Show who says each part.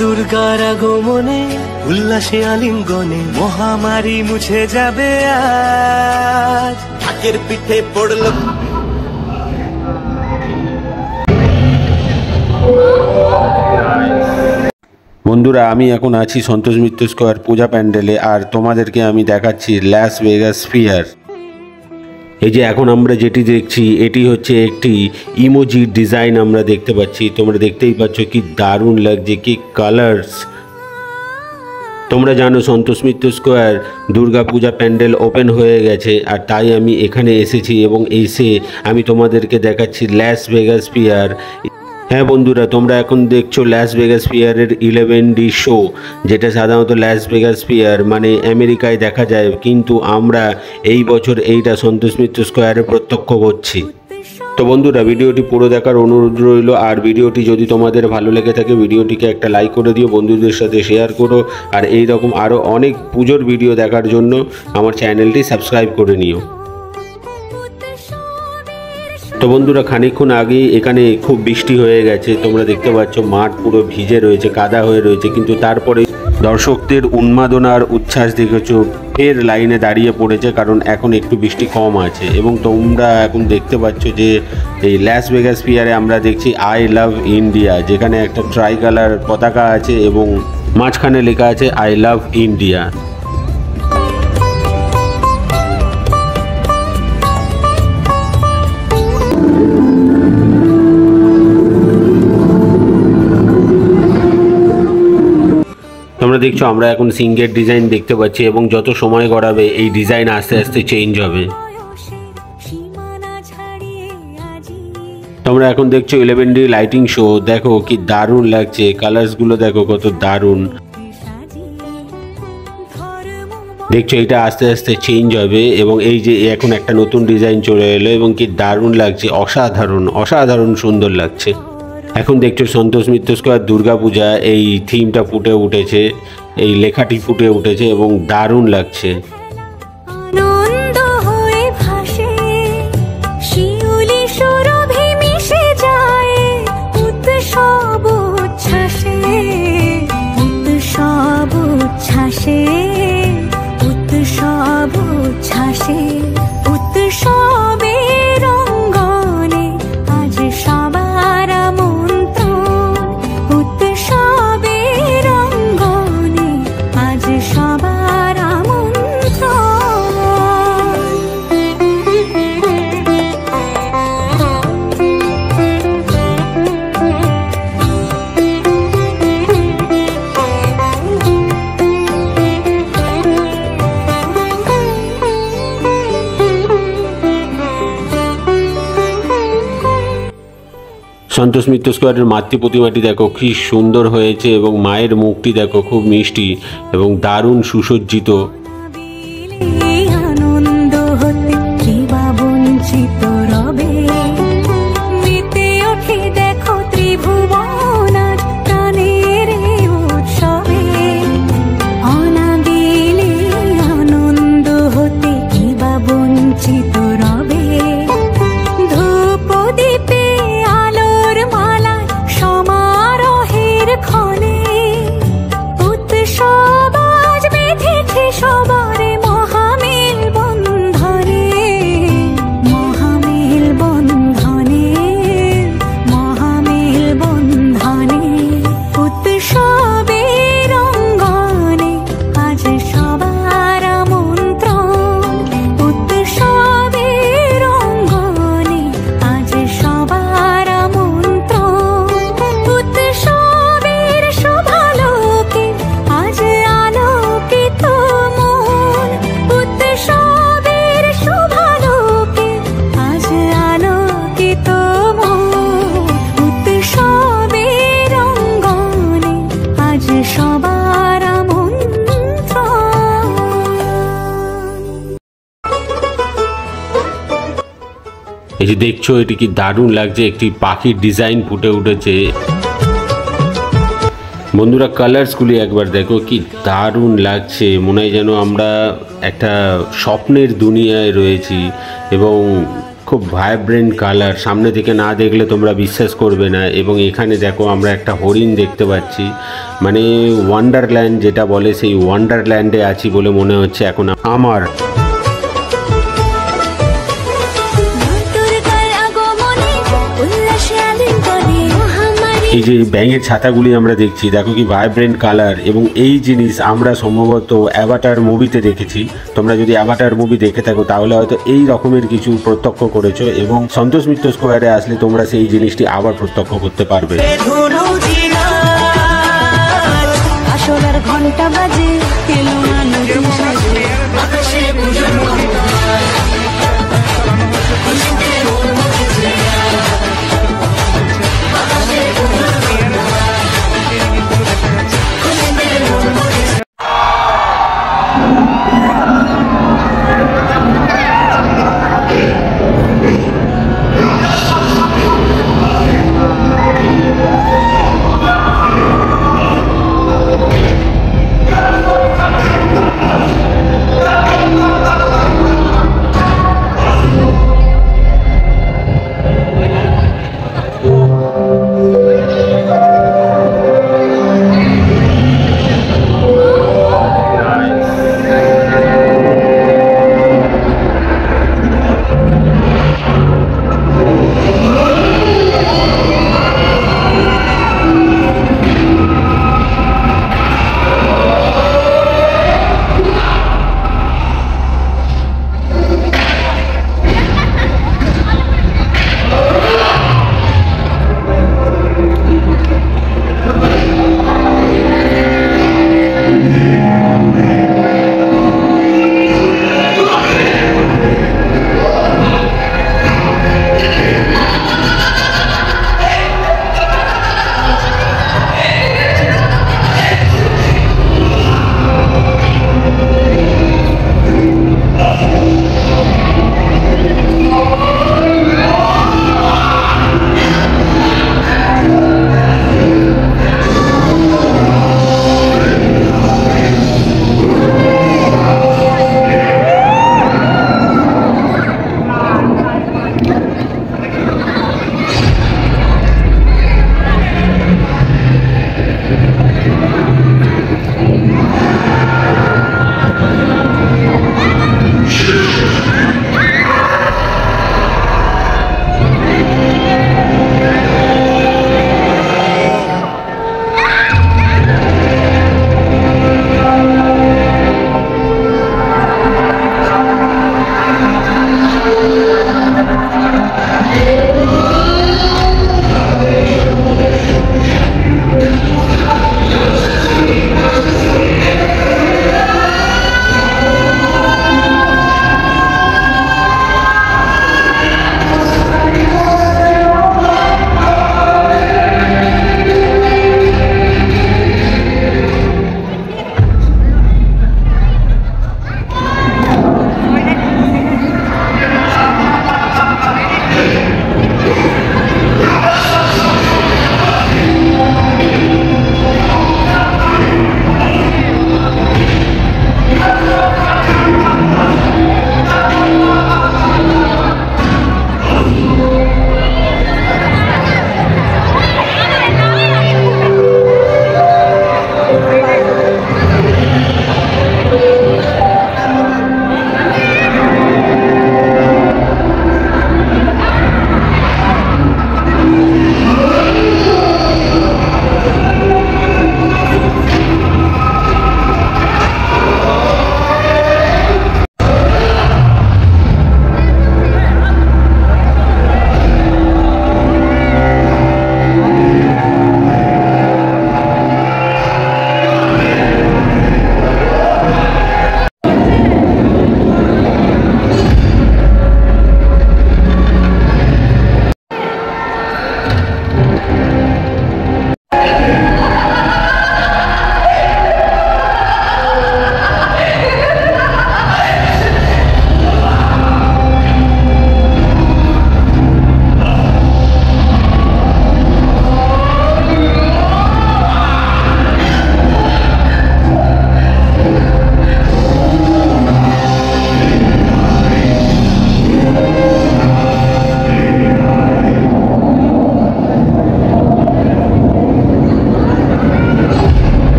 Speaker 1: দুর্গার আগমনে উল্লাসে আলিঙ্গনে মহামারী মুছে যাবে আজ। ঢাকের পিঠে পড়ল
Speaker 2: বন্ধুরা, আমি এখন আছি সন্তোষ মিত্র স্কোয়ার পূজা প্যান্ডেলে, আর তোমাদেরকে আমি দেখাচ্ছি লাস ভেগাস ফিয়ার। এই যে এখন আমরা যেটি দেখছি এটি হচ্ছে একটি ইমোজি ডিজাইন আমরা দেখতে পাচ্ছি। তোমরা দেখতেই পাচ্ছ কি দারুণ লাগছে, কি কালার্স। তোমরা জানো সন্তোষ মিত্র স্কোয়ার দুর্গা পূজা প্যান্ডেল ওপেন হয়ে গেছে, আর তাই আমি এখানে এসেছি এবং এসে আমি তোমাদেরকে দেখাচ্ছি লাস ভেগাস ফিয়ার। হ্যাঁ বন্ধুরা, তোমরা এখন দেখছো লাস ভেগাস ফিয়ারের 11D শো, যেটা সাধারণত লাস ভেগাস ফিয়ার মানে আমেরিকায় দেখা যায়, কিন্তু আমরা এই বছর এইটা সন্তোষ মিত্র স্কোয়ারে প্রত্যক্ষ করছি। তো বন্ধুরা, ভিডিওটি পুরো দেখার অনুরোধ রইল, আর ভিডিওটি যদি তোমাদের ভালো লেগে থাকে ভিডিওটিকে একটা লাইক করে দিও, বন্ধুদের সাথে শেয়ার করো, আর এই রকম আরও অনেক পুজোর ভিডিও দেখার জন্য আমার চ্যানেলটি সাবস্ক্রাইব করে নিও। তো বন্ধুরা, খানিকক্ষণ আগেই এখানে খুব বৃষ্টি হয়ে গেছে, তোমরা দেখতে পাচ্ছ মাঠ পুরো ভিজে রয়েছে, কাদা হয়ে রয়েছে, কিন্তু তারপরে দর্শকদের উন্মাদনা আর উচ্ছ্বাস দেখেছো, ফের লাইনে দাঁড়িয়ে পড়েছে, কারণ এখন একটু বৃষ্টি কম আছে। এবং তোমরা এখন দেখতে পাচ্ছ যে এই লাস ভেগাস ফিয়ারে আমরা দেখছি আই লাভ ইন্ডিয়া, যেখানে একটা ট্রাই কালার পতাকা আছে এবং মাঝখানে লেখা আছে আই লাভ ইন্ডিয়া। তোমরা দেখছো আমরা এখন সিঙ্গের ডিজাইন দেখতে পাচ্ছি, এবং যত সময় গড়াবে এই ডিজাইন আস্তে আস্তে চেঞ্জ হবে। তোমরা এখন দেখছো 11D লাইটিং শো, দেখো কি দারুণ লাগছে, কালার্সগুলো দেখো কত দারুণ। দেখছো এটা আস্তে আস্তে চেঞ্জ হবে, এবং এই যে এখন একটা নতুন ডিজাইন চলে এলো, এবং কি দারুণ লাগছে, অসাধারণ অসাধারণ সুন্দর লাগছে। এখন দেখছো সন্তোষ মিত্র স্কোয়ার দুর্গাপূজা, এই থিমটা ফুটে উঠেছে, এই লেখাটি ফুটে উঠেছে এবং দারুণ লাগছে। সন্তোষ মিত্র স্কোয়ারের মাতৃ প্রতিমাটি দেখো কি সুন্দর হয়েছে, এবং মায়ের মুখটি দেখো খুব মিষ্টি এবং দারুণ সুসজ্জিত। এই যে দেখছো এটি কি দারুণ লাগছে, একটি পাখির ডিজাইন ফুটে উঠেছে। বন্ধুরা, কালার্সগুলি একবার দেখো কি দারুণ লাগছে, মনে হয় যেন আমরা একটা স্বপ্নের দুনিয়ায় রয়েছি। এবং খুব ভাইব্রেন্ট কালার, সামনে থেকে না দেখলে তোমরা বিশ্বাস করবে না। এবং এখানে দেখো আমরা একটা হরিণ দেখতে পাচ্ছি, মানে ওয়ান্ডারল্যান্ড যেটা বলে সেই ওয়ান্ডারল্যান্ডে আছি বলে মনে হচ্ছে এখন আমার। এই যে ব্যাঙের ছাতাগুলি আমরা দেখছি, দেখো কি ভাইব্রেন্ট কালার। এবং এই জিনিস আমরা সম্ভবত অ্যাভাটার মুভিতে দেখেছি। তোমরা যদি অ্যাভাটার মুভি দেখে থাকো তাহলে হয়তো এই রকমের কিছু প্রত্যক্ষ করেছো, এবং সন্তোষ মিত্র স্কোয়ারে আসলে তোমরা সেই জিনিসটি আবার প্রত্যক্ষ করতে পারবে।
Speaker 3: ঘন্টা বাজে